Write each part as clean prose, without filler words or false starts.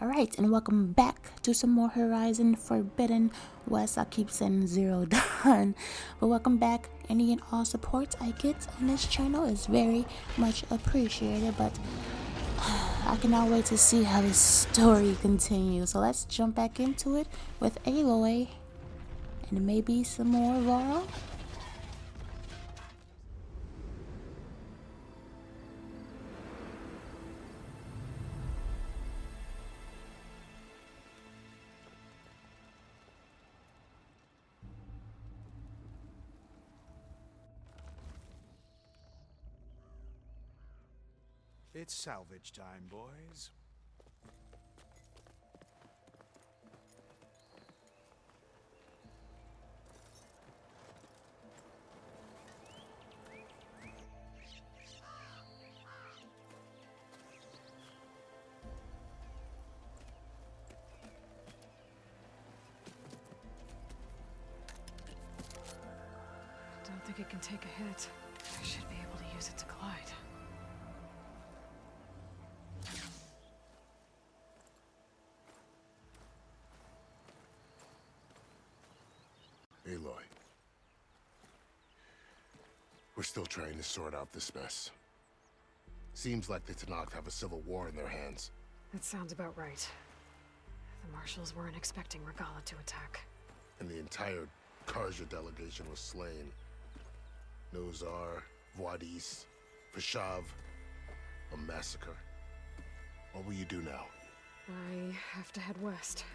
Alright, and welcome back to some more Horizon Forbidden West. I keep saying Zero Dawn, but welcome back. Any and all support I get on this channel is very much appreciated, but I cannot wait to see how this story continues. So let's jump back into it with Aloy and maybe some more Laurel. It's salvage time, boys. Don't think it can take a hit. I should be able to use it to glide. Aloy. We're still trying to sort out this mess. Seems like the Tenakth have a civil war in their hands. That sounds about right. The marshals weren't expecting Regalla to attack. And the entire Karja delegation was slain. Nozar, Voidis, Fashav. A massacre. What will you do now? I have to head west.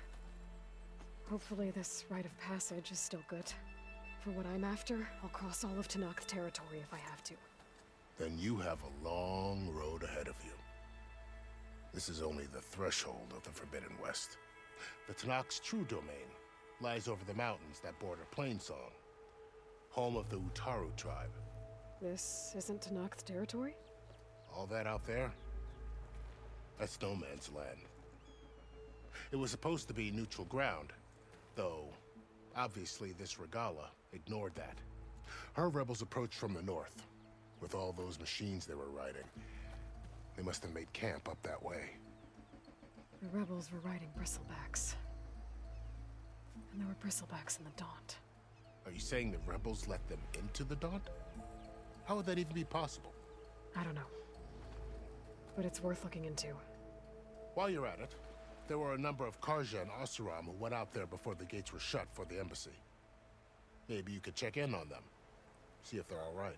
Hopefully this rite of passage is still good. For what I'm after, I'll cross all of Tenakth territory if I have to. Then you have a long road ahead of you. This is only the threshold of the Forbidden West. The Tenakth's true domain lies over the mountains that border Plainsong, home of the Utaru tribe. This isn't Tenakth territory? All that out there? That's no man's land. It was supposed to be neutral ground, though obviously this Regalla ignored that. Her rebels approached from the north, with all those machines they were riding. They must have made camp up that way. The rebels were riding bristlebacks. And there were bristlebacks in the Daunt. Are you saying the rebels let them into the Daunt? How would that even be possible? I don't know. But it's worth looking into. While you're at it, there were a number of Karja and Oseram who went out there before the gates were shut for the embassy. Maybe you could check in on them. See if they're all right.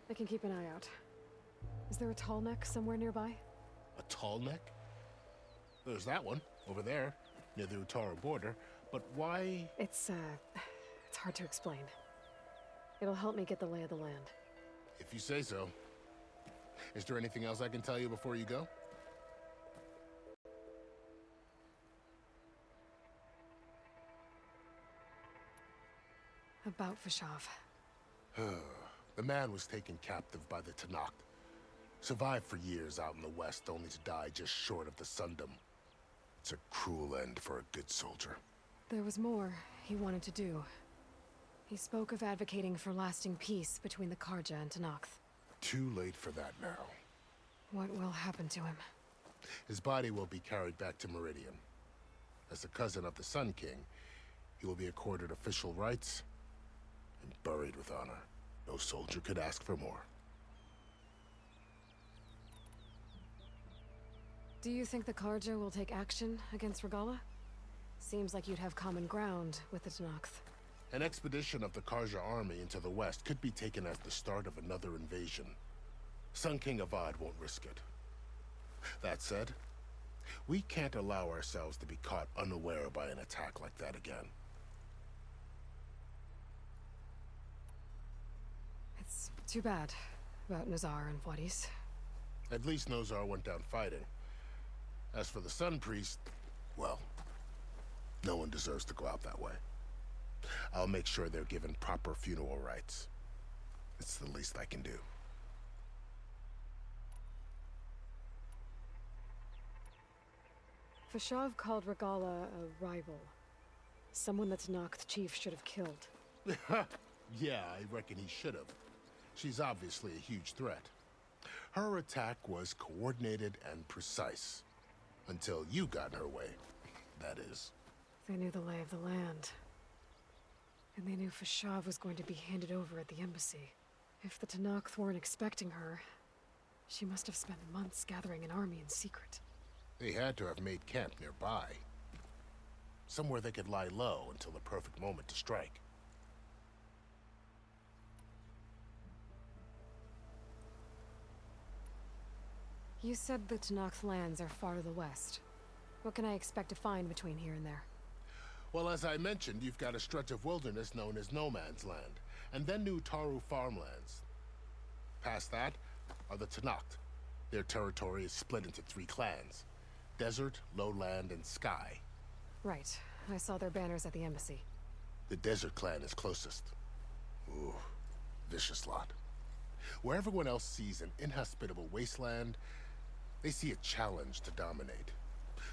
I can keep an eye out. Is there a tall neck somewhere nearby? A tall neck? There's that one, over there, near the Utaru border. But why? It's hard to explain. It'll help me get the lay of the land. If you say so. Is there anything else I can tell you before you go? About Fashav. The man was taken captive by the Tenakth. Survived for years out in the west, only to die just short of the Sundom. It's a cruel end for a good soldier. There was more he wanted to do. He spoke of advocating for lasting peace between the Karja and Tenakth. Too late for that now. What will happen to him? His body will be carried back to Meridian. As a cousin of the Sun King, he will be accorded official rights and buried with honor. No soldier could ask for more. Do you think the Karja will take action against Regalla? Seems like you'd have common ground with the Tenakth. An expedition of the Karja army into the west could be taken as the start of another invasion. Sun King Avad won't risk it. That said, we can't allow ourselves to be caught unaware by an attack like that again. It's too bad about Nozar and Voidis. At least Nozar went down fighting. As for the Sun Priest, well, no one deserves to go out that way. I'll make sure they're given proper funeral rites. It's the least I can do. Fashav called Regalla a rival. Someone that Tenakth chief should have killed. Yeah, I reckon he should have. She's obviously a huge threat. Her attack was coordinated and precise. Until you got in her way, that is. They knew the lay of the land. And they knew Fashav was going to be handed over at the embassy. If the Tenakth weren't expecting her, she must have spent months gathering an army in secret. They had to have made camp nearby. Somewhere they could lie low until the perfect moment to strike. You said the Tenakth lands are far to the west. What can I expect to find between here and there? Well, as I mentioned, you've got a stretch of wilderness known as No Man's Land, and then New Taru farmlands. Past that are the Tenakth. Their territory is split into 3 clans: Desert, Lowland, and Sky. Right. I saw their banners at the embassy. The Desert clan is closest. Ooh, vicious lot. Where everyone else sees an inhospitable wasteland, they see a challenge to dominate.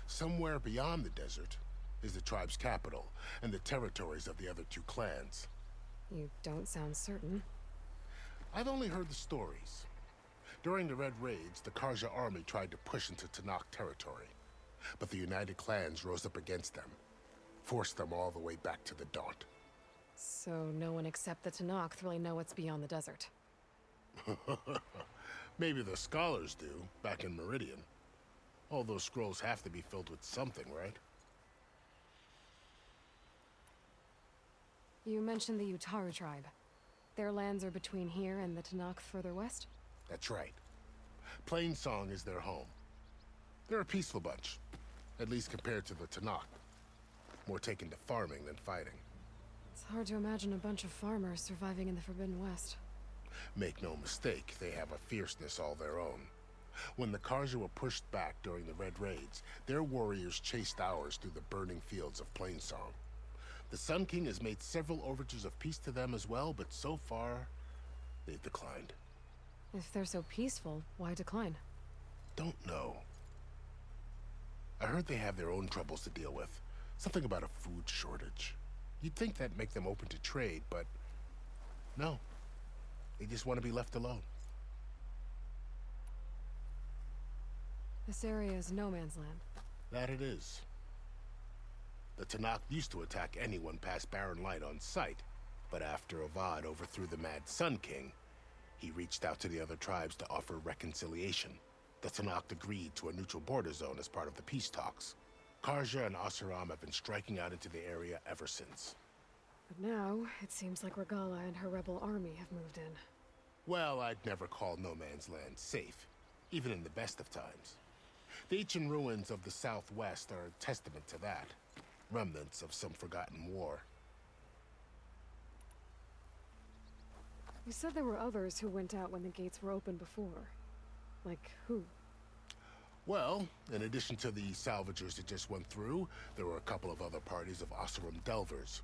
Somewhere beyond the desert is the tribe's capital and the territories of the other 2 clans. You don't sound certain. I've only heard the stories. During the Red Raids, the Karja army tried to push into Tenakth territory, but the United Clans rose up against them, forced them all the way back to the Daunt. So no one except the Tenakth really know what's beyond the desert. Maybe the scholars do, back in Meridian. All those scrolls have to be filled with something, right? You mentioned the Utaru tribe. Their lands are between here and the Tenakth further west? That's right. Plainsong is their home. They're a peaceful bunch, at least compared to the Tenakth. More taken to farming than fighting. It's hard to imagine a bunch of farmers surviving in the Forbidden West. Make no mistake, they have a fierceness all their own. When the Karja were pushed back during the Red Raids, their warriors chased ours through the burning fields of Plainsong. The Sun King has made several overtures of peace to them as well, but so far, they've declined. If they're so peaceful, why decline? Don't know. I heard they have their own troubles to deal with. Something about a food shortage. You'd think that'd make them open to trade, but no. They just want to be left alone. This area is no man's land. That it is. The Tenakth used to attack anyone past Barren Light on sight, but after Avad overthrew the Mad Sun King, he reached out to the other tribes to offer reconciliation. The Tenakth agreed to a neutral border zone as part of the peace talks. Karja and Oseram have been striking out into the area ever since. But now, it seems like Regala and her rebel army have moved in. Well, I'd never call No Man's Land safe, even in the best of times. The ancient ruins of the Southwest are a testament to that. Remnants of some forgotten war. You said there were others who went out when the gates were open before. Like who? Well, in addition to the salvagers that just went through, there were a couple of other parties of Oseram delvers.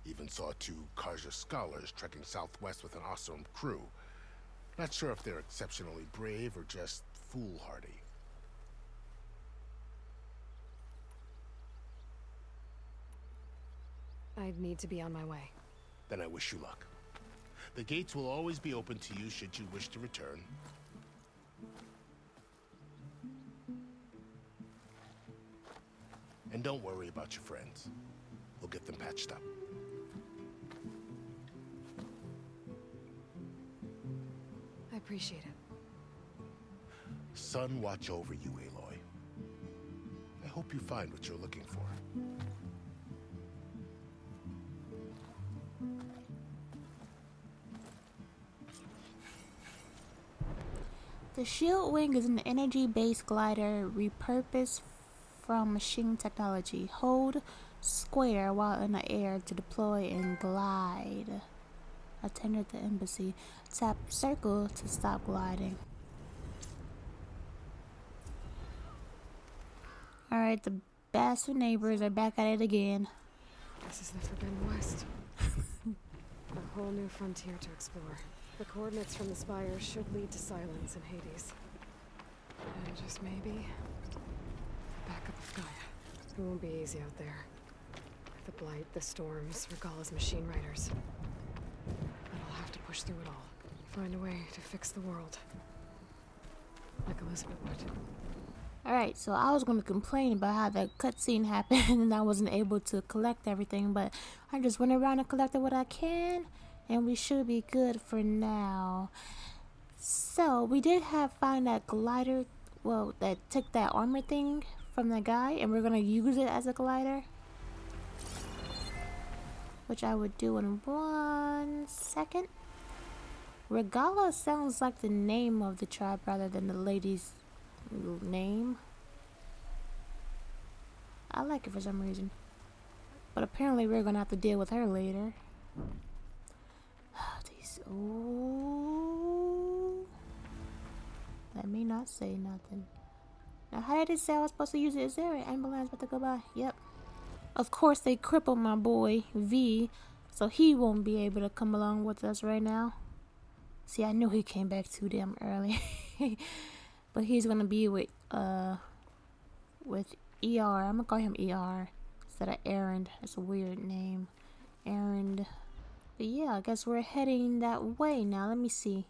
Even saw 2 Karja scholars trekking southwest with an Oseram crew. Not sure if they're exceptionally brave or just foolhardy. I'd need to be on my way. Then I wish you luck. The gates will always be open to you should you wish to return. And don't worry about your friends. We'll get them patched up. I appreciate it. Sun watch over you, Aloy. I hope you find what you're looking for. The Shield Wing is an energy-based glider repurposed from machine technology. Hold square while in the air to deploy and glide. Attend at the embassy. Tap circle to stop gliding. Alright, the bastard neighbors are back at it again. This is the Forbidden West. A whole new frontier to explore. The coordinates from the spire should lead to silence in Hades. And just maybe, backup of Gaia. It won't be easy out there. The blight, the storms, Regala's machine riders. But I'll have to push through it all. Find a way to fix the world. Like Elizabeth would. Alright, so I was gonna complain about how that cutscene happened and I wasn't able to collect everything, but I just went around and collected what I can, and we should be good for now. So, we did find that glider, well, that took that armor thing from the guy, and we're gonna use it as a glider. Which I would do in 1 second. Regala sounds like the name of the tribe rather than the lady's name. I like it for some reason. But apparently we're gonna have to deal with her later. These, ooh. Let me not say nothing. Now how did it say I was supposed to use it? Is there an ambulance about to go by? Yep. Of course they crippled my boy V, so he won't be able to come along with us right now. See, I knew he came back too damn early. But he's gonna be with ER. I'm gonna call him ER instead of Errand. That's a weird name. Errand. But yeah, I guess we're heading that way now. Let me see.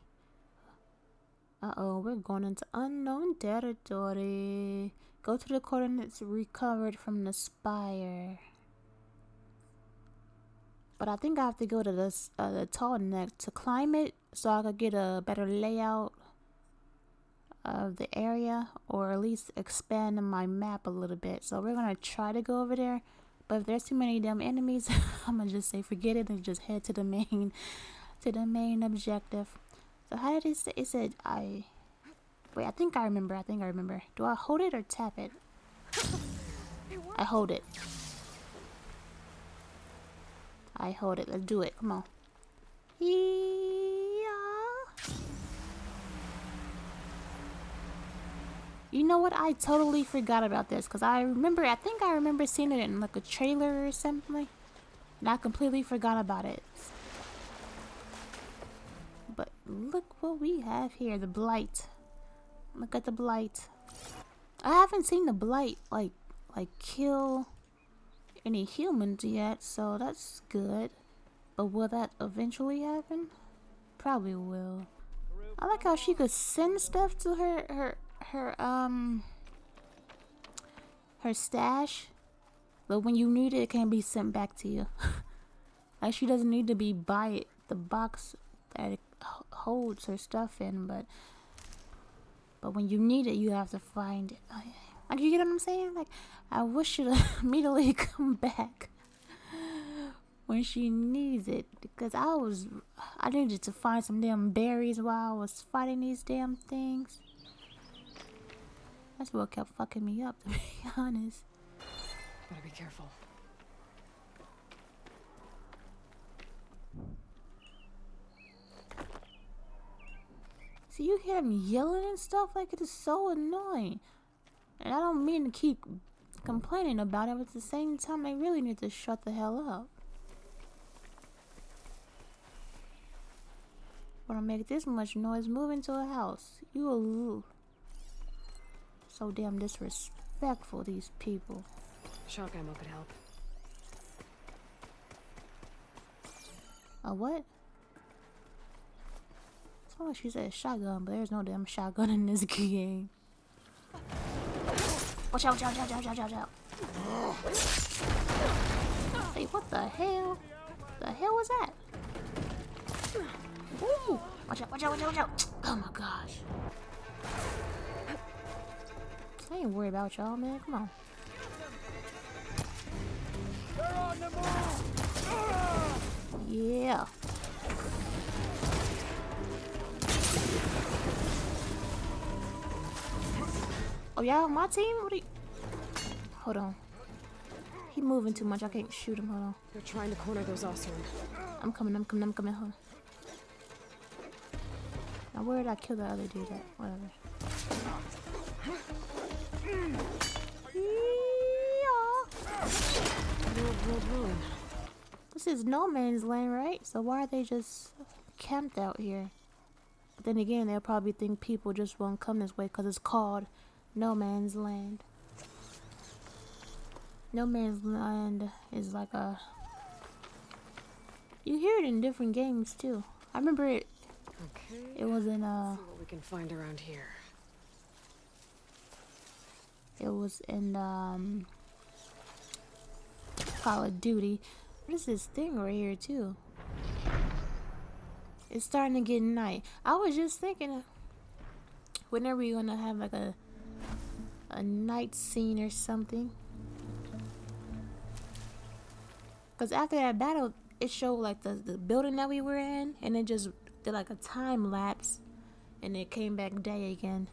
Uh-oh, we're going into unknown territory. Go to the coordinates recovered from the spire. But I think I have to go to the tall neck to climb it so I could get a better layout of the area, or at least expand my map a little bit. So we're gonna try to go over there, but if there's too many damn enemies, I'm gonna just say forget it and just head to the main objective. So how did it say? It said wait, I think I remember. Do I hold it or tap it? I hold it. Let's do it. Come on. You know what? I totally forgot about this because I think I remember seeing it in like a trailer or something. And I completely forgot about it. But look what we have here. The Blight. Look at the Blight. I haven't seen the Blight like kill any humans yet, so that's good. But will that eventually happen? Probably will. I like how she could send stuff to her stash, but when you need it, it can be sent back to you. Like she doesn't need to be by the box that it holds her stuff in, but when you need it, you have to find it. Like, you get what I'm saying? Like, I wish she'd immediately come back when she needs it, because I needed to find some damn berries while I was fighting these damn things. That's what kept fucking me up, to be honest. Gotta be careful. See, you hear him yelling and stuff, like it is so annoying. And I don't mean to keep complaining about it, but at the same time, they really need to shut the hell up. Wanna make this much noise, move into a house. You so damn disrespectful, these people. Shock ammo could help. A what? It's not like she said shotgun, but there's no damn shotgun in this game. Watch out, watch out. Hey, what the hell? The hell was that? Ooh! Watch out. Oh my gosh. I ain't worried about y'all, man. Come on. Yeah. Oh, y'all, my team? What are you... Hold on. He moving too much. I can't shoot him. Hold on. They're trying to corner those Osirn. I'm coming. Hold on. Now, where did I kill the other dude at? Whatever. This is no man's land, right? So why are they just camped out here? But then again, they'll probably think people just won't come this way because it's called no man's land. No man's land is like a... You hear it in different games too. I remember it. Okay. It was in Let's see what we can find around here. it was in Call of Duty. What is this thing right here too? It's starting to get night. I was just thinking, whenever you're gonna have like a night scene or something. Cause after that battle, it showed like the building that we were in, and it just did like a time lapse, and it came back day again.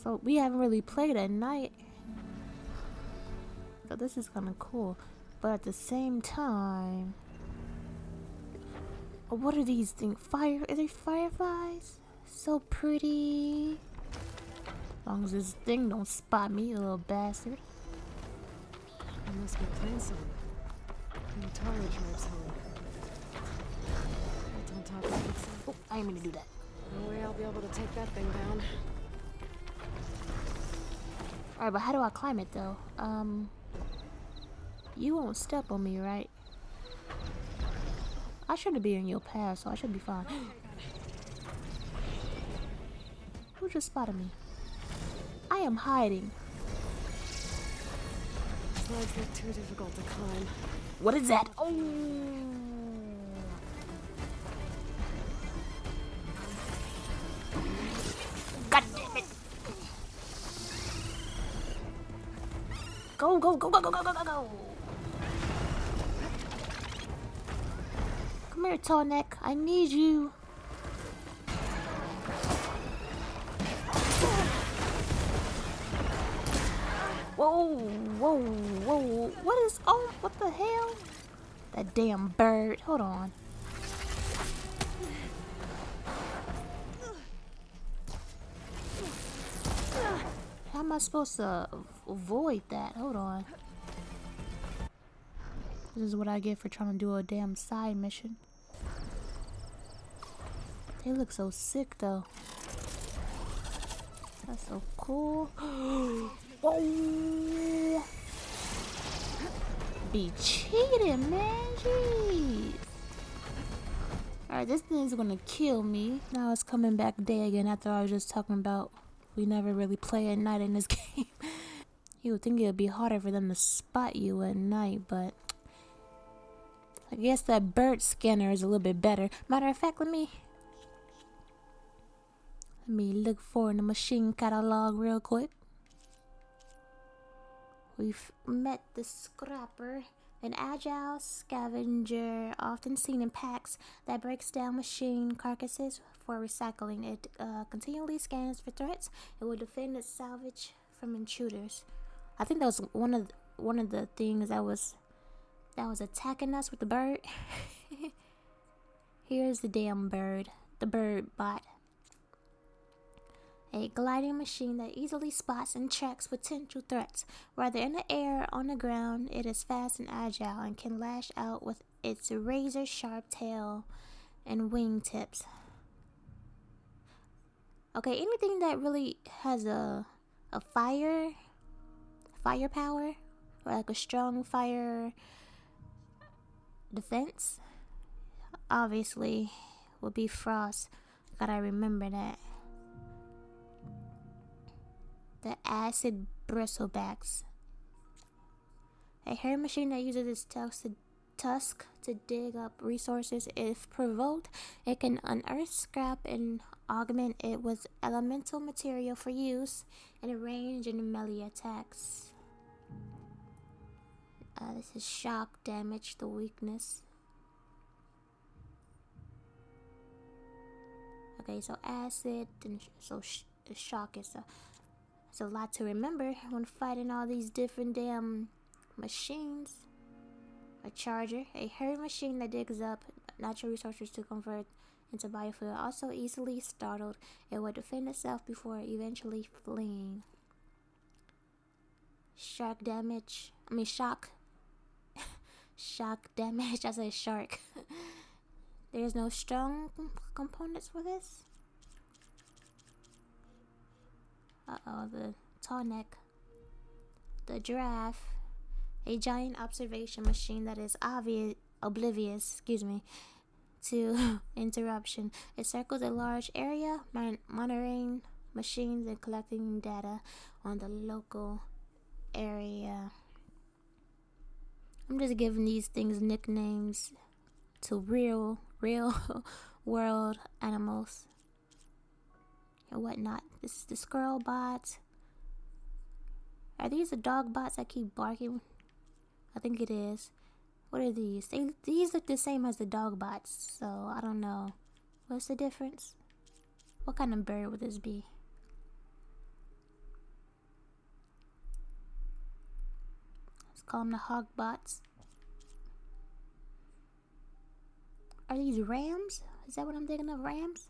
So we haven't really played at night. So this is kind of cool. But at the same time, what are these things? Are they fireflies? So pretty. As long as this thing don't spot me, you little bastard. I must be playing some. The Atari drives home. Built on top of itself. Oh, I ain't mean to do that. No way I'll be able to take that thing down. Alright, but how do I climb it though? You won't step on me, right? I shouldn't be in your path, so I should be fine. Who just spotted me? I am hiding. Slides look too difficult to climb. What is that? Oh! God damn it! Go, go, go, go, go, go, go, go, go! Come here, tall neck. I need you. Whoa, whoa, whoa. What is, oh, what the hell? That damn bird. Hold on. How am I supposed to avoid that? Hold on. This is what I get for trying to do a damn side mission. They look so sick though. That's so cool. Whoa! Be cheating, man. Jeez. Alright, this thing's gonna kill me. Now it's coming back day again after I was just talking about we never really play at night in this game. You would think it would be harder for them to spot you at night, but I guess that bird scanner is a little bit better. Matter of fact, let me look for in the machine catalog real quick. We've met the scrapper, an agile scavenger often seen in packs that breaks down machine carcasses for recycling. It continually scans for threats. It will defend its salvage from intruders. I think that was one of the things that was attacking us with the bird. Here's the damn bird, the bird bot. A gliding machine that easily spots and tracks potential threats. Whether in the air or on the ground, it is fast and agile and can lash out with its razor-sharp tail and wingtips. Okay, anything that really has a firepower, or like a strong fire defense, obviously would be Frost. Gotta remember that. The acid bristlebacks. A hair machine that uses its tusk to dig up resources. If provoked, it can unearth scrap and augment it with elemental material for use in a range and melee attacks. This is shock damage, the weakness. Okay, so acid and shock is it's a lot to remember when fighting all these different damn machines. A charger, a hairy machine that digs up natural resources to convert into biofuel. Also easily startled, it will defend itself before eventually fleeing. Shock damage. I said shark. There's no strong components for this. The tall neck. The giraffe. A giant observation machine that is oblivious to interruption. It circles a large area, monitoring machines and collecting data on the local area. I'm just giving these things nicknames to real world animals and whatnot. This is the squirrel bot. Are these the dog bots that keep barking? I think it is. What are these? These look the same as the dog bots, so I don't know. What's the difference? What kind of bird would this be? Let's call them the hog bots. Are these rams? Is that what I'm thinking of? Rams?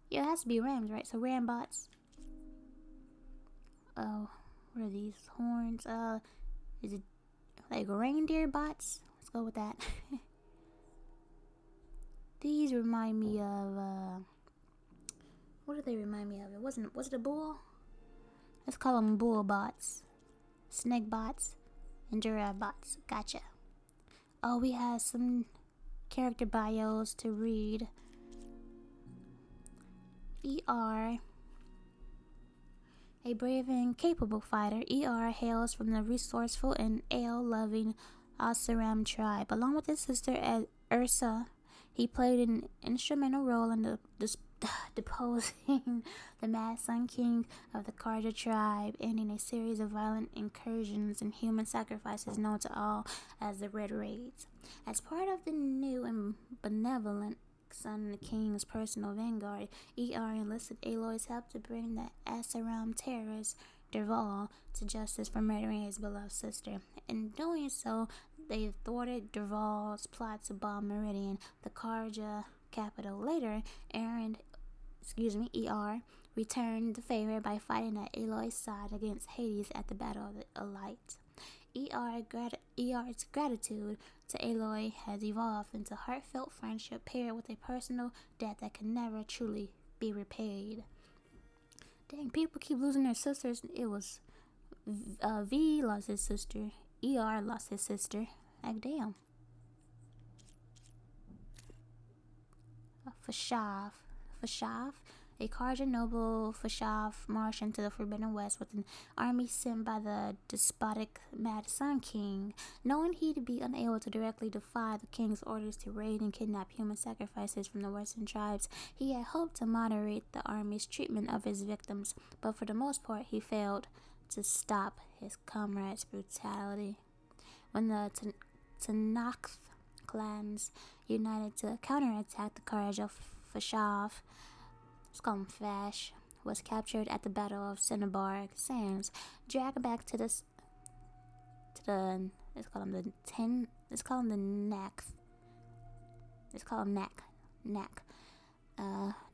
Yeah, it has to be rams, right? So ram bots. Oh, what are these? Horns? Is it like reindeer bots? Let's go with that. These remind me of, what do they remind me of? Was it a bull? Let's call them bull bots. Snake bots and giraffe bots. Gotcha. Oh, we have some character bios to read. ER, a brave and capable fighter, ER hails from the resourceful and ale-loving Oseram tribe. Along with his sister Ursa, he played an instrumental role in deposing the Mad Sun King of the Karja tribe, ending a series of violent incursions and human sacrifices known to all as the Red Raids. As part of the new and benevolent Sun King's personal vanguard, ER enlisted Aloy's help to bring the Asaram terrorist Derval to justice for murdering his beloved sister. In doing so, they thwarted Derval's plot to bomb Meridian, the Karja capital. Later, ER returned the favor by fighting at Aloy's side against Hades at the Battle of the Elite. ER's gratitude to Aloy has evolved into heartfelt friendship paired with a personal debt that can never truly be repaid. Dang, people keep losing their sisters. It was V lost his sister. ER lost his sister. Like, damn. Fashav. A Karja noble, Fashav marched into the Forbidden West with an army sent by the despotic Mad Sun King. Knowing he'd be unable to directly defy the king's orders to raid and kidnap human sacrifices from the western tribes, he had hoped to moderate the army's treatment of his victims, but for the most part he failed to stop his comrades' brutality. When the Tanakh clans united to counterattack the Karja, Fashav, let's call him Fash, was captured at the Battle of Cinnabar Sands, dragged back to let's call him the Nak.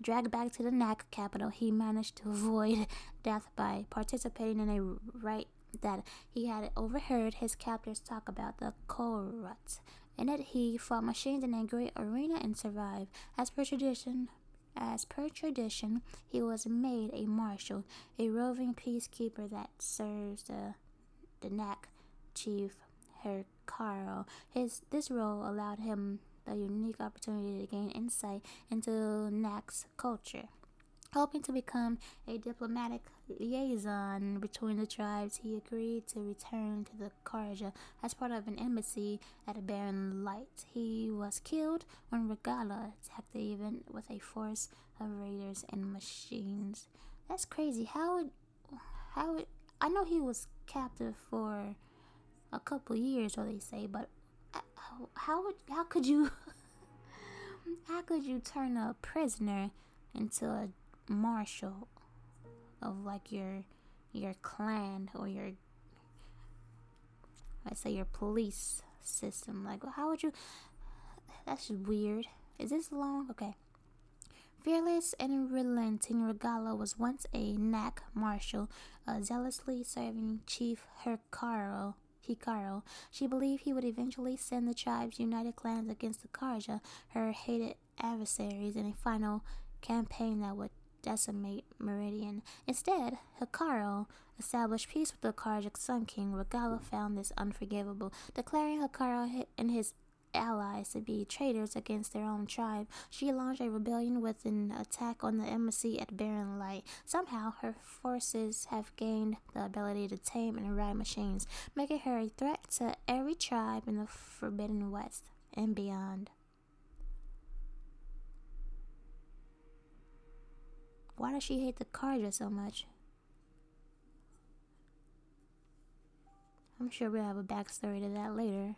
Dragged back to the Nak capital, he managed to avoid death by participating in a rite that he had overheard his captors talk about, the Korut. In it, he fought machines in a great arena and survived. As per tradition, he was made a marshal, a roving peacekeeper that serves the Nak chief Herkaro. This role allowed him the unique opportunity to gain insight into Nak's culture. Hoping to become a diplomatic liaison between the tribes, he agreed to return to the Karja as part of an embassy at a barren light. He was killed when Regala attacked the event with a force of raiders and machines. That's crazy. How I know he was captive for a couple years, so they say, but how could you turn a prisoner into a marshal of like your clan or your police system? Like, how would you? That's just weird. Is this long? Okay. Fearless and relenting, Regala was once a Nak marshal, zealously serving Chief Hikaru. She believed he would eventually send the tribe's united clans against the Karja, her hated adversaries, in a final campaign that would decimate Meridian. Instead, Hikaru established peace with the Karja Sun King. Regala found this unforgivable, declaring Hikaru and his allies to be traitors against their own tribe. She launched a rebellion with an attack on the embassy at Barren Light. Somehow, her forces have gained the ability to tame and ride machines, making her a threat to every tribe in the Forbidden West and beyond. Why does she hate the Carja so much? I'm sure we'll have a backstory to that later.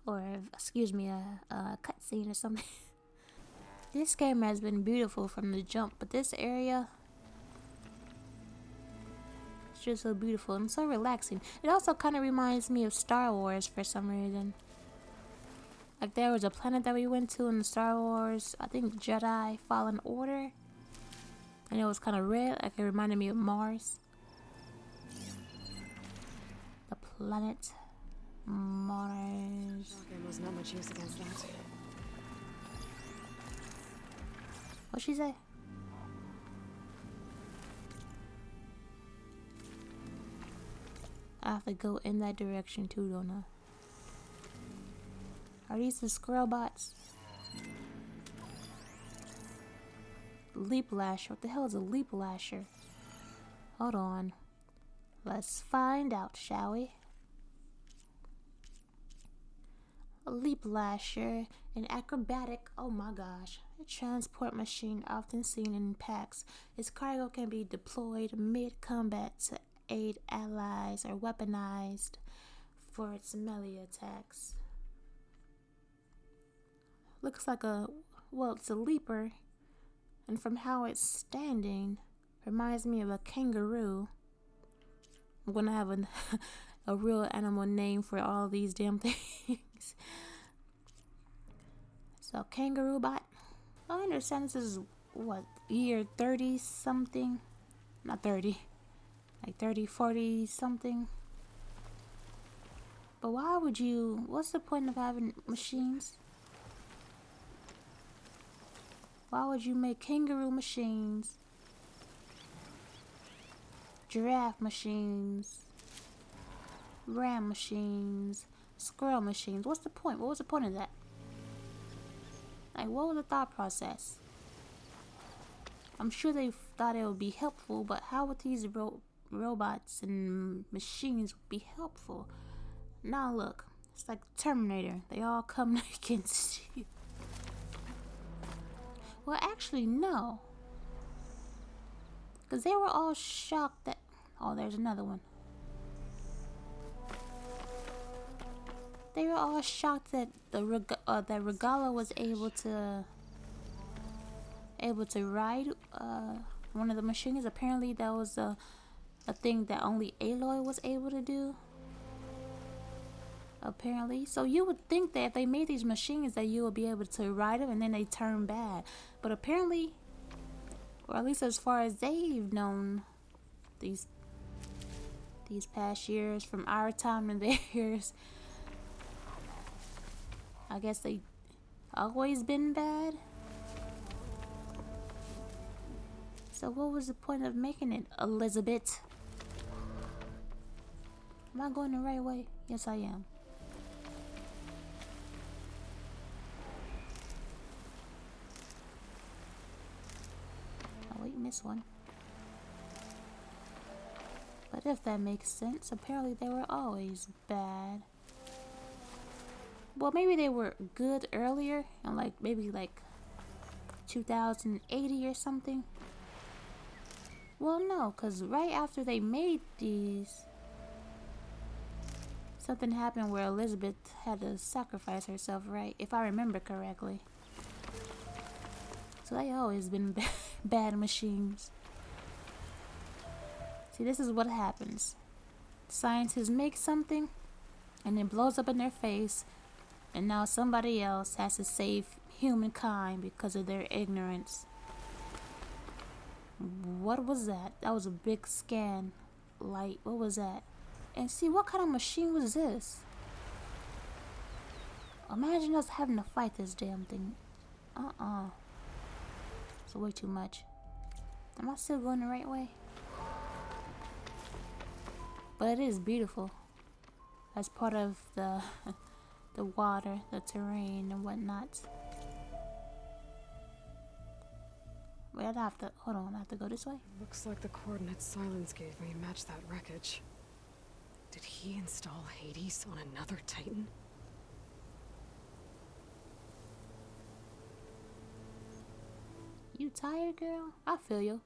Or, excuse me, a cutscene or something. This game has been beautiful from the jump, but this area... it's just so beautiful and so relaxing. It also kind of reminds me of Star Wars for some reason. Like there was a planet that we went to in Star Wars, I think Jedi Fallen Order. And it was kind of red, like it reminded me of Mars. The planet Mars. Shotgun was not much use against that. What'd she say? I have to go in that direction too, don't I? Are these the squirrel bots? Leap lasher. What the hell is a leap lasher? Hold on. Let's find out, shall we? A leap lasher, an acrobatic, oh my gosh, a transport machine often seen in packs. Its cargo can be deployed mid-combat to aid allies or weaponized for its melee attacks. Looks like it's a leaper. And from how it's standing, reminds me of a kangaroo. I'm gonna have a real animal name for all these damn things. So, kangaroo bot. I understand this is, what, year 30 something? Not 30. Like 30, 40 something. But why would you, what's the point of having machines? Why would you make kangaroo machines, giraffe machines, ram machines, squirrel machines? What's the point? What was the point of that? Like, what was the thought process? I'm sure they thought it would be helpful, but how would these robots and machines be helpful? Now look, it's like Terminator. They all come against you. Well, actually, no. Because they were all shocked that... oh, there's another one. They were all shocked that that Regala was able to ride one of the machines. Apparently, that was a thing that only Aloy was able to do. Apparently. So you would think that if they made these machines that you would be able to ride them and then they turn bad. But apparently, or at least as far as they've known these past years, from our time to theirs, I guess they always been bad. So what was the point of making it, Elizabeth? Am I going the right way? Yes, I am. Missed one. But if that makes sense, apparently they were always bad. Well, maybe they were good earlier, and maybe 2080 or something. Well, no, because right after they made these, something happened where Elizabeth had to sacrifice herself, right? If I remember correctly. So they always been bad machines. See, this is what happens. Scientists make something, and it blows up in their face, and now somebody else has to save humankind because of their ignorance. What was that? That was a big scan light. What was that? And see, what kind of machine was this? Imagine us having to fight this damn thing. It's way too much. Am I still going the right way? But it is beautiful. As part of the the water, the terrain, and whatnot. Wait, I have to, hold on, I have to go this way? Looks like the coordinates Silence gave me match that wreckage. Did he install Hades on another Titan? You tired, girl? I feel you.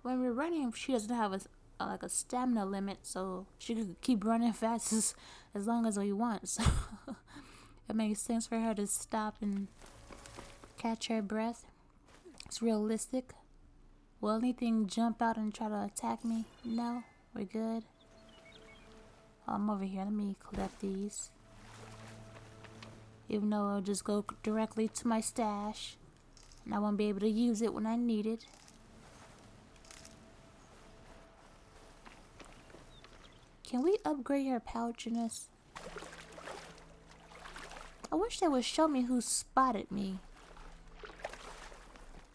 When we're running, she doesn't have like a stamina limit, so she could keep running fast as long as we want. So it makes sense for her to stop and catch her breath. It's realistic. Will anything jump out and try to attack me? No, we're good. Oh, I'm over here. Let me collect these. Even though it'll just go directly to my stash, and I won't be able to use it when I need it. Can we upgrade her pouch in this? I wish they would show me who spotted me.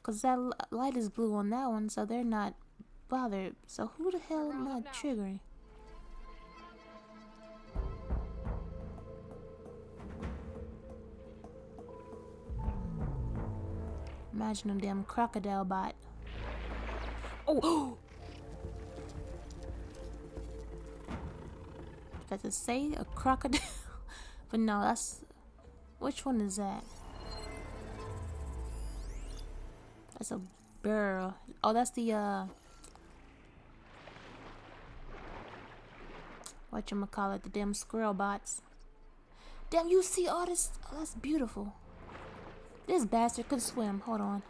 Cause that light is blue on that one, so they're not bothered. So who the hell am I triggering? Imagine a damn crocodile bot. Oh! Did I just say a crocodile? But no, that's... Which one is that? That's a barrel. Oh, that's the, whatchamacallit, the damn squirrel bots. Damn, you see all this? Oh, that's beautiful. This bastard could swim. Hold on.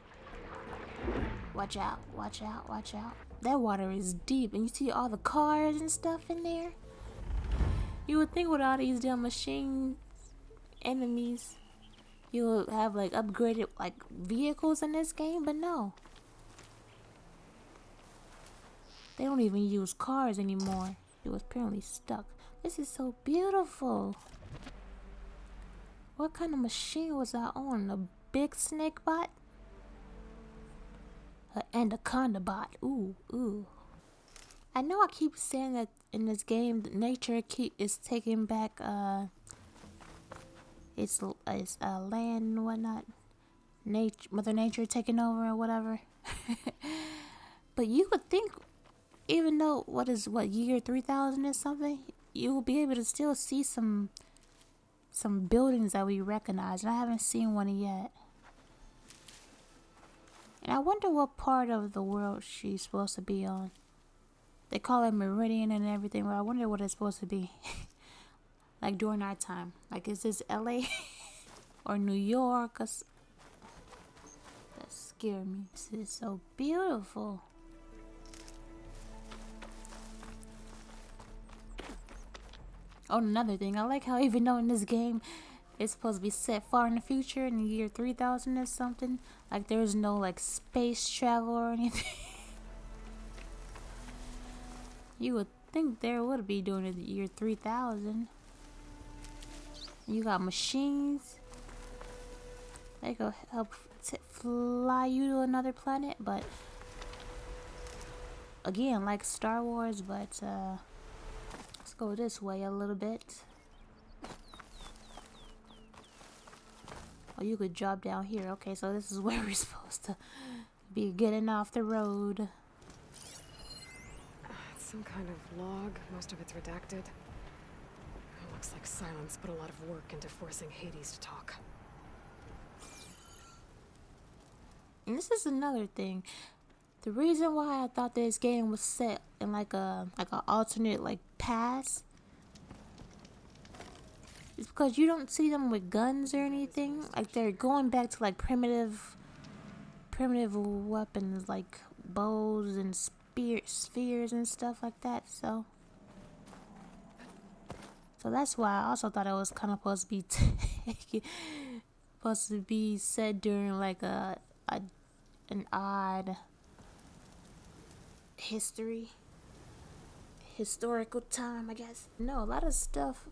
Watch out, watch out, watch out. That water is deep, and you see all the cars and stuff in there? You would think with all these damn machine enemies, you would have like upgraded like vehicles in this game, but no. They don't even use cars anymore. It was apparently stuck. This is so beautiful. What kind of machine was I on? A big snake bot? An anaconda bot. Ooh, ooh. I know I keep saying that in this game, nature is taking back its land and whatnot. Mother Nature taking over or whatever. But you would think, even though year 3000 is something, you will be able to still see some buildings that we recognize, and I haven't seen one yet. And I wonder what part of the world she's supposed to be on. They call it Meridian and everything, but I wonder what it's supposed to be. Like during our time. Like, is this LA or New York? That scared me. This is so beautiful. Oh, another thing. I like how even though in this game it's supposed to be set far in the future, in the year 3000 or something, like there's no like space travel or anything. You would think there would be during the year 3000. You got machines. They go help fly you to another planet, but again, like Star Wars, but let's go this way a little bit. Oh, you could drop down here. Okay, so this is where we're supposed to be getting off the road. It's some kind of log. Most of it's redacted. It looks like Silence put a lot of work into forcing Hades to talk. And this is another thing. The reason why I thought this game was set in like a alternate like past is because you don't see them with guns or anything. Like they're going back to like primitive weapons like bows and spheres and stuff like that. So that's why I also thought it was kind of supposed to be set during like an odd historical time, I guess. No, a lot of stuff.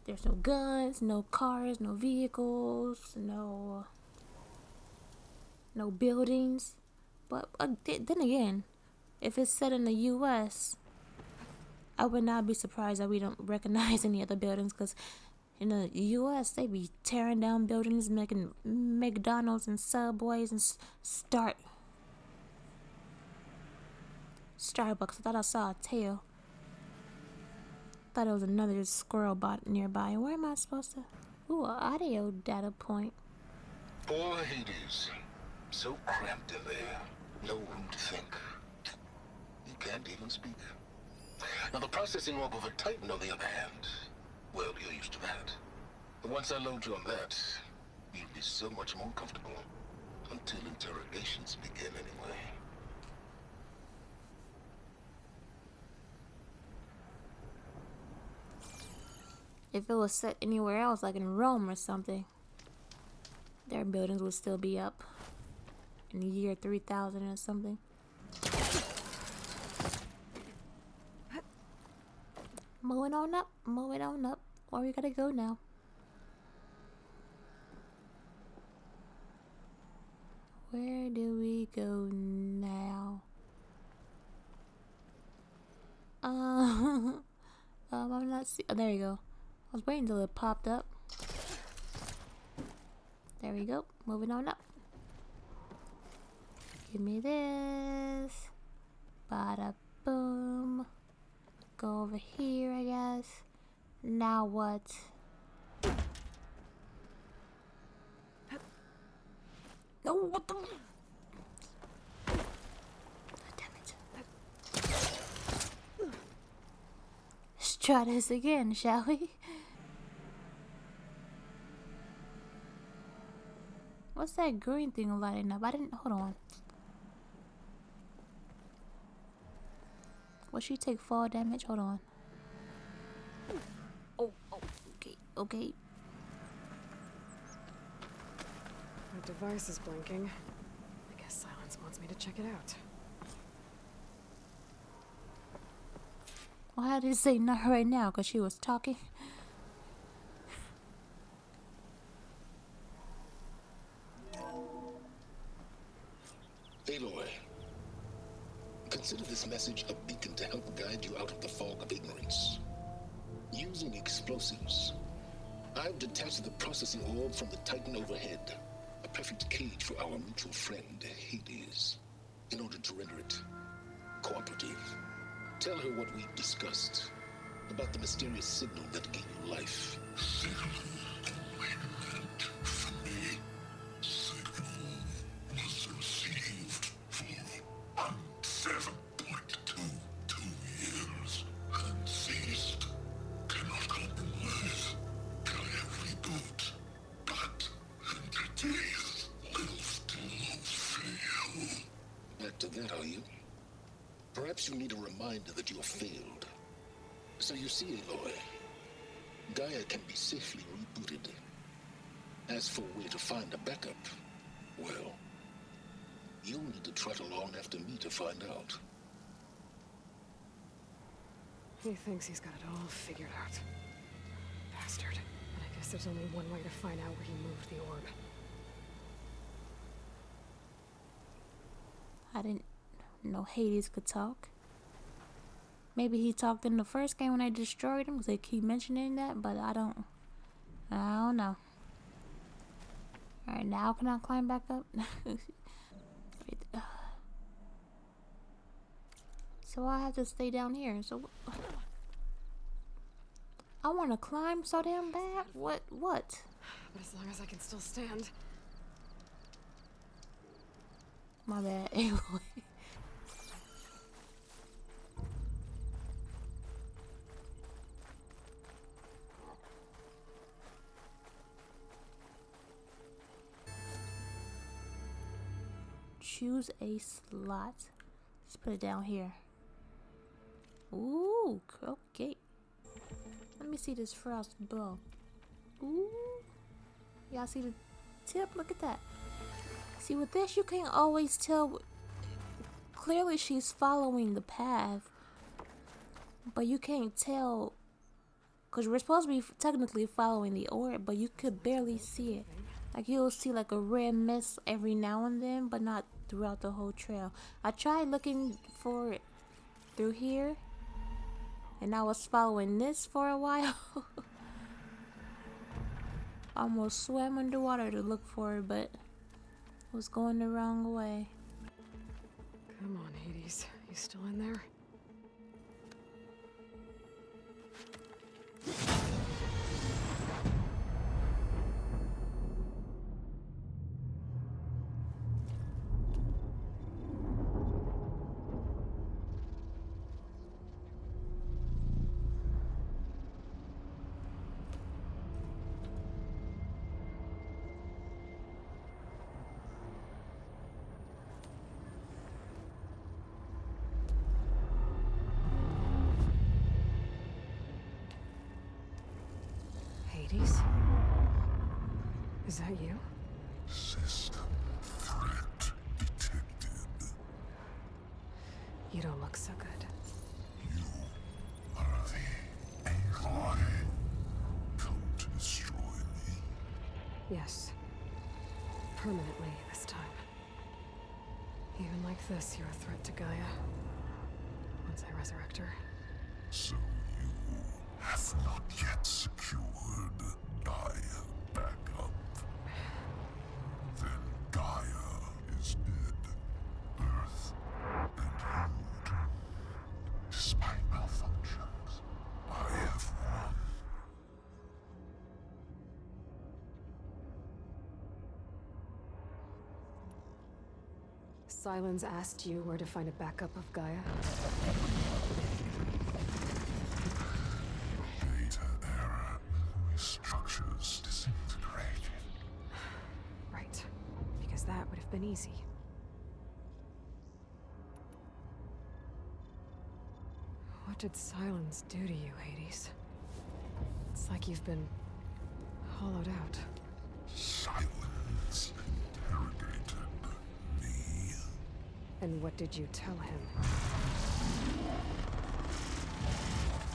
There's no guns, no cars, no vehicles, no buildings. But then again, if it's set in the U.S., I would not be surprised that we don't recognize any other buildings, because In the U.S., they be tearing down buildings, making McDonald's and Subways and Starbucks. I thought I saw a tail. Thought it was another squirrel bot nearby. Where am I supposed to? Ooh, an audio data point. Poor Hades. So cramped in there. No room to think. You can't even speak. Now the processing orb of a Titan, on the other hand, well, you're used to that. But once I load you on that, you'll be so much more comfortable. Until interrogations begin, anyway. If it was set anywhere else, like in Rome or something, their buildings would still be up in the year 3000 or something. Moving on up, moving on up. Where we gotta go now? Where do we go now? I'm not see. Oh, there you go. I was waiting until it popped up. There we go. Moving on up. Give me this. Bada boom. Go over here, I guess. Now what? No, what the? Damn it. Let's try this again, shall we? What's that green thing lighting up? I didn't. Hold on. Will she take fall damage? Hold on. Oh, okay. My device is blinking. I guess Silence wants me to check it out. Well, how did it say not right now? Because she was talking. Aloy, consider this message a beacon to help guide you out of the fog of ignorance. Using explosives, I've detached the processing orb from the Titan overhead, a perfect cage for our mutual friend, Hades, in order to render it cooperative. Tell her what we've discussed about the mysterious signal that gave you life. Signal only meant for me. Signal was received for 7.22 years and ceased. Cannot compromise. Can I reboot? But entities will still fail. Back to that, are you? Perhaps you need a reminder that you have failed. So you see, Aloy, Gaia can be safely rebooted. As for where to find a backup, well, you'll need to trot along after me to find out. He thinks he's got it all figured out. Bastard. And I guess there's only one way to find out where he moved the orb. I didn't know Hades could talk. Maybe he talked in the first game when I destroyed him, because they keep mentioning that, but I don't know. Alright, now can I climb back up? So I have to stay down here. So I want to climb so damn bad. What? But as long as I can still stand. My bad. Aloy. Choose a slot. Let's put it down here. Ooh, okay. Let me see this frost bow. Ooh. Y'all see the tip? Look at that. See, with this, you can't always tell. Clearly, she's following the path. But you can't tell. Because we're supposed to be technically following the orb, but you could barely see it. Like, you'll see like a red mist every now and then, but not throughout the whole trail. I tried looking for it through here, and I was following this for a while. Almost swam underwater to look for her, but was going the wrong way. Come on, Hades. You still in there? Hades? Is that you? System threat detected. You don't look so good. You are the Aloy. Come to destroy me. Yes. Permanently this time. Even like this, you're a threat to Gaia. Once I resurrect her. So you have not yet secured Gaia back up. Then Gaia is dead. Earth and you, despite malfunctions, I have won. Sylens asked you where to find a backup of Gaia? Data error, memory structures disintegrated. Right. Because that would have been easy. What did Sylens do to you, Hades? It's like you've been hollowed out. Silence interrogated me. And what did you tell him?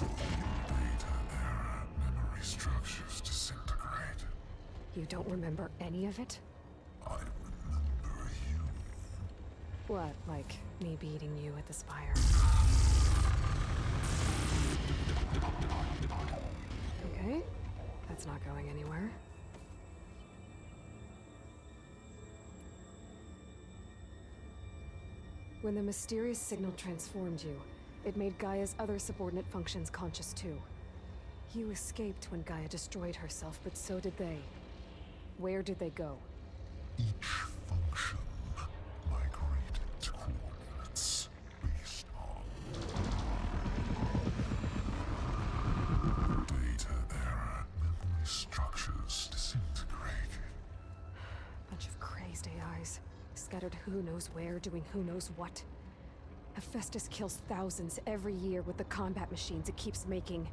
Data error, memory structures disintegrated. You don't remember any of it? I remember you. What, like me beating you at the Spire? Okay, that's not going anywhere. When the mysterious signal transformed you, it made Gaia's other subordinate functions conscious too. You escaped when Gaia destroyed herself, but so did they. Where did they go? Each function migrated to coordinates based on data error, memory structures disintegrated. Bunch of crazed AIs, scattered who knows where, doing who knows what. Hephaestus kills thousands every year with the combat machines it keeps making.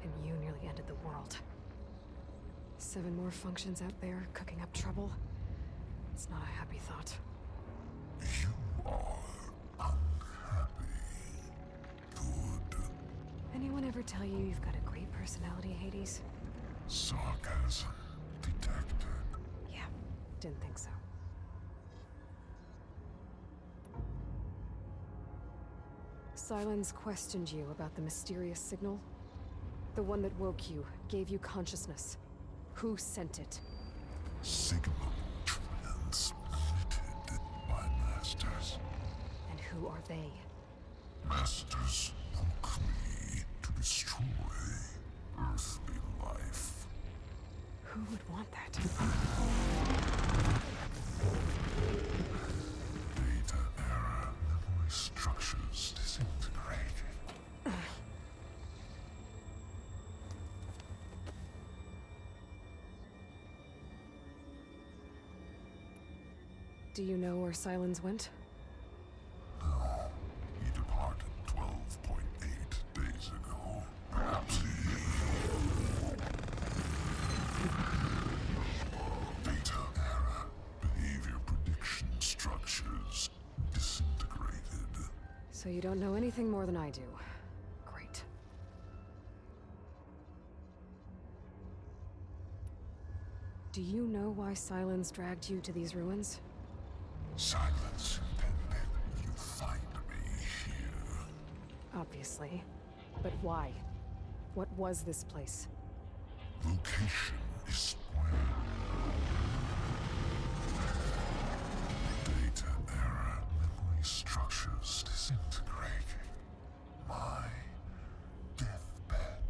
And you nearly ended the world. 7 more functions out there cooking up trouble. It's not a happy thought. You are unhappy. Good. Anyone ever tell you you've got a great personality, Hades? Sarcasm detected. Yeah, didn't think so. Sylens questioned you about the mysterious signal? The one that woke you, gave you consciousness. Who sent it? Signal transmitted by masters. And who are they? Masters woke me to destroy earthly life. Who would want that? Data error, memory structures disintegrated. Do you know where Sylens went? No, he departed 12.8 days ago. Perhaps he... Data error, behavior prediction structures disintegrated. So you don't know anything more than I do. Great. Do you know why Sylens dragged you to these ruins? Silence intended you find me here. Obviously. But why? What was this place? Location spoiled. Data error, memory structures disintegrating. My deathbed,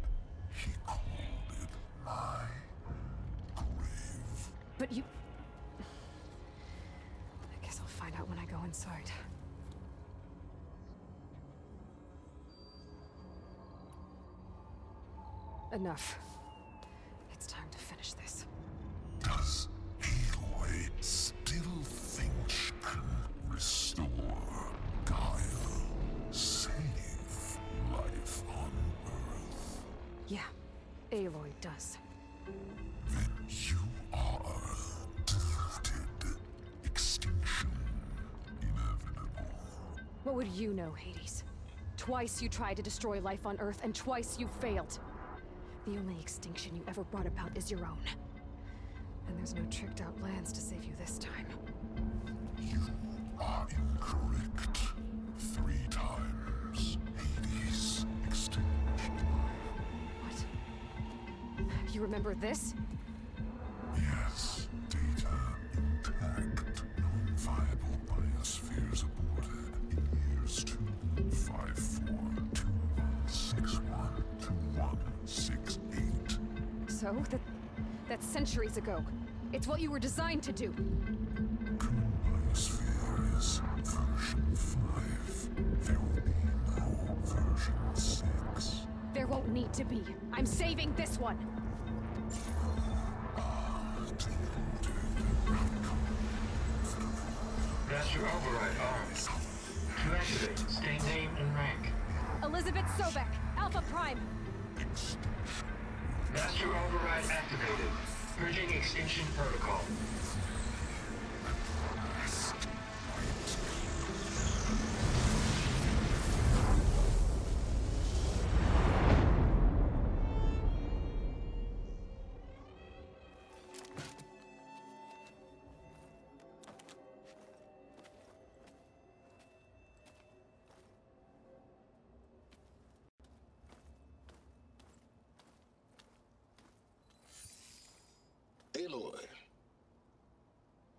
he called it my grave. But you... I guess I'll find out when I go inside. Enough. It's time to finish this. Does Aloy still think she can restore Gaia, save life on Earth? Yeah, Aloy does. Then you are deluded. Extinction inevitable. What would you know, Hades? Twice you tried to destroy life on Earth, and twice you failed. The only extinction you ever brought about is your own. And there's no tricked-out plans to save you this time. You are incorrect. 3 times. Hades extinguished. What? You remember this? Yes, data intact. Non-viable biospheres aborted in years 254, 2161, 2168. So? That's centuries ago. It's what you were designed to do. Current biosphere is version 5. There will be no version 6. There won't need to be. I'm saving this one. Master override armed. To activate, state name and rank. Elizabeth Sobek, Alpha Prime. Master override activated. Purging extinction protocol. Aloy,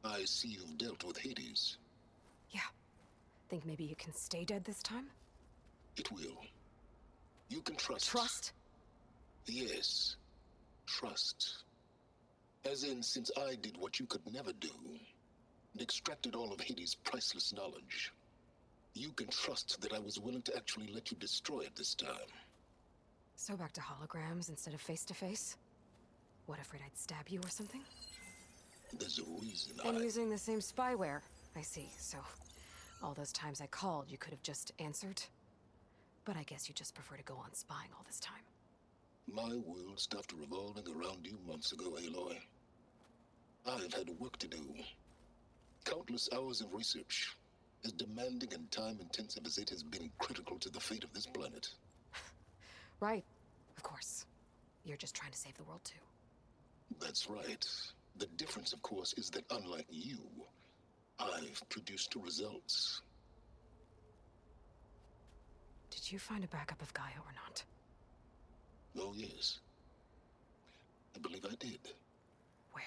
I see you've dealt with Hades. Yeah. Think maybe you can stay dead this time? It will. You can trust. Trust? Yes. Trust. As in, since I did what you could never do, and extracted all of Hades' priceless knowledge, you can trust that I was willing to actually let you destroy it this time. So back to holograms instead of face-to-face? What, afraid I'd stab you or something? There's a reason And using the same spyware, I see. So, all those times I called, you could have just answered? But I guess you just prefer to go on spying all this time. My world stopped revolving around you months ago, Aloy. I've had work to do. Countless hours of research, as demanding and time-intensive as it has been critical to the fate of this planet. Right, of course. You're just trying to save the world, too. That's right. The difference, of course, is that unlike you, I've produced results. Did you find a backup of Gaia or not? Oh, yes. I believe I did. Where?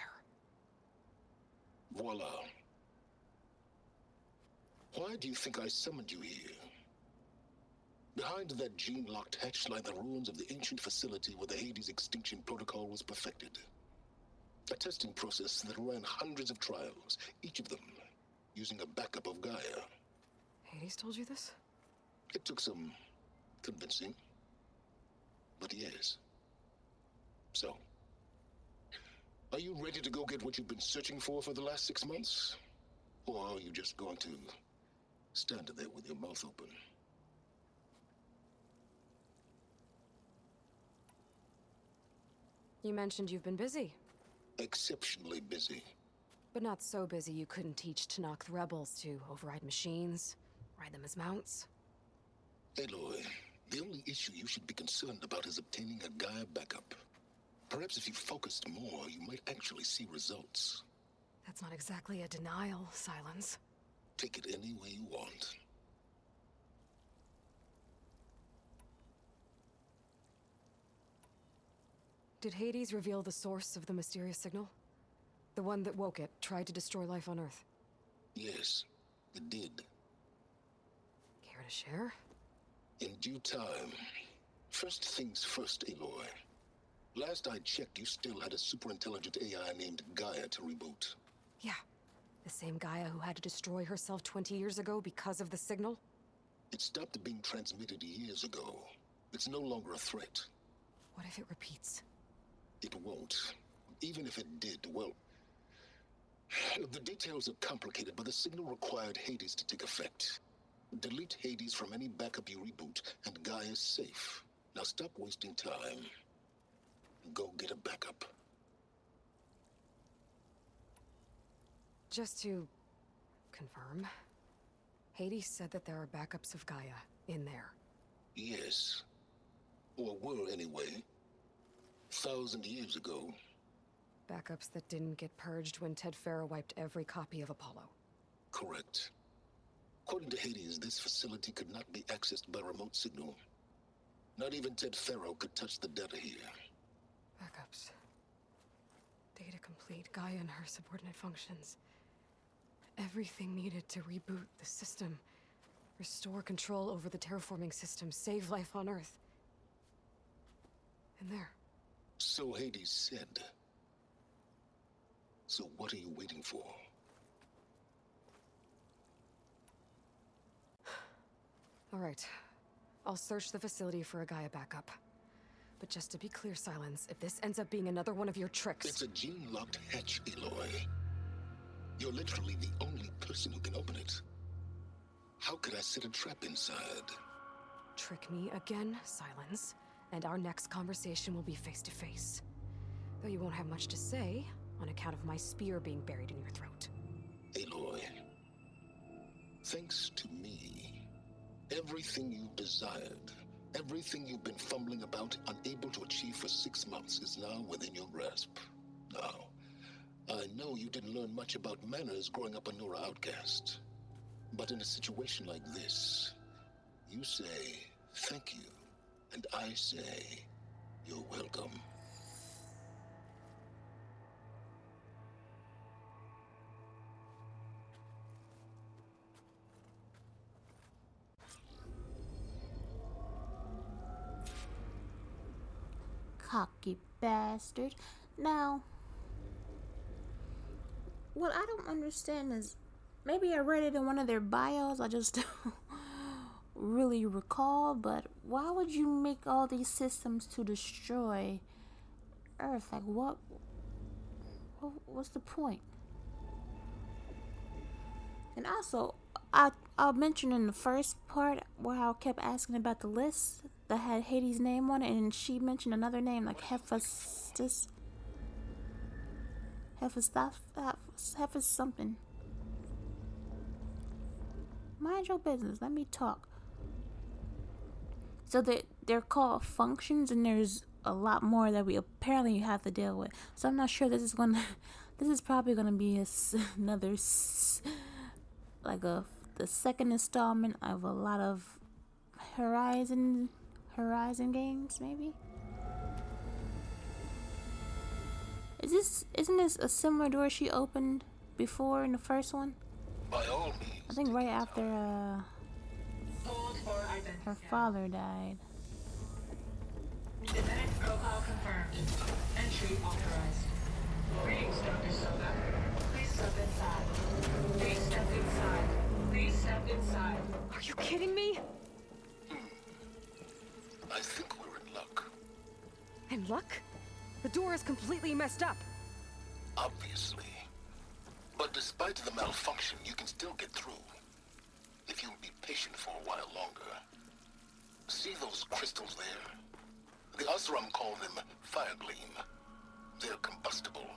Voila. Why do you think I summoned you here? Behind that gene-locked hatch lie the ruins of the ancient facility where the Hades extinction protocol was perfected. A testing process that ran hundreds of trials, each of them using a backup of Gaia. Hades told you this? It took some convincing, but yes. So, are you ready to go get what you've been searching for the last 6 months? Or are you just going to stand there with your mouth open? You mentioned you've been busy. Exceptionally busy. But not so busy you couldn't teach Tanakh the rebels to override machines, ride them as mounts. Aloy, the only issue you should be concerned about is obtaining a Gaia backup. Perhaps if you focused more, you might actually see results. That's not exactly a denial, Silence. Take it any way you want. Did Hades reveal the source of the mysterious signal? The one that woke it, tried to destroy life on Earth? Yes, it did. Care to share? In due time. First things first, Aloy. Last I checked, you still had a super-intelligent AI named Gaia to reboot. Yeah. The same Gaia who had to destroy herself 20 years ago because of the signal? It stopped being transmitted years ago. It's no longer a threat. What if it repeats? It won't. Even if it did, well... The details are complicated, but the signal required Hades to take effect. Delete Hades from any backup you reboot, and Gaia's safe. Now stop wasting time. Go get a backup. Just to confirm, Hades said that there are backups of Gaia in there. Yes. Or were anyway. 1,000 years ago. Backups that didn't get purged when Ted Farrow wiped every copy of Apollo. Correct. According to Hades, this facility could not be accessed by remote signal. Not even Ted Farrow could touch the data here. Backups. Data complete, Gaia and her subordinate functions. Everything needed to reboot the system. Restore control over the terraforming system, save life on Earth. And there. So Hades said. So what are you waiting for? All right. I'll search the facility for a Gaia backup. But just to be clear, Silence, if this ends up being another one of your tricks... It's a gene-locked hatch, Aloy. You're literally the only person who can open it. How could I set a trap inside? Trick me again, Silence, and our next conversation will be face-to-face. Though you won't have much to say, on account of my spear being buried in your throat. Aloy, thanks to me, everything you desired, everything you've been fumbling about, unable to achieve for 6 months, is now within your grasp. Now, I know you didn't learn much about manners growing up a Nora outcast. But in a situation like this, you say, thank you, and I say, you're welcome. Cocky bastard. Now, what I don't understand is, maybe I read it in one of their bios, I just don't really recall, but why would you make all these systems to destroy Earth? Like, what's the point? And also, I'll mention in the first part where I kept asking about the list that had Hades' name on it, and she mentioned another name like Hephaestus something. Mind your business, let me talk. So they're called functions, and there's a lot more that we apparently have to deal with. So I'm not sure this is probably gonna be the second installment of a lot of Horizon games, maybe. Isn't this a similar door she opened before in the first one? By all means. I think right after Hold for identity her scan. father died. Defendant profile confirmed. Entry authorized. Greetings, Dr. Soda. Please step inside. Please step inside. Please step inside. Are you kidding me? I think we're in luck. In luck? The door is completely messed up. Obviously. But despite the malfunction, you can still get through. If you'll be patient for a while longer. See those crystals there? The Oseram call them Firegleam. They're combustible.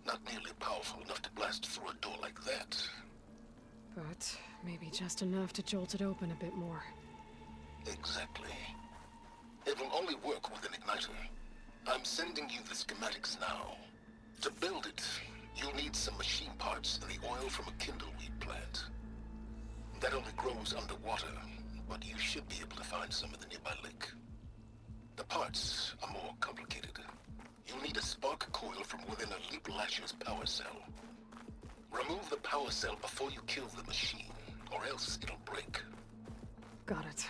Not nearly powerful enough to blast through a door like that. But maybe just enough to jolt it open a bit more. Exactly. It will only work with an igniter. I'm sending you the schematics now. To build it, you'll need some machine parts and the oil from a kindleweed plant. That only grows underwater, but you should be able to find some in the nearby lake. The parts are more complicated. spark coil from within a Leap Lasher's power cell. Remove the power cell before you kill the machine, or else it'll break. Got it.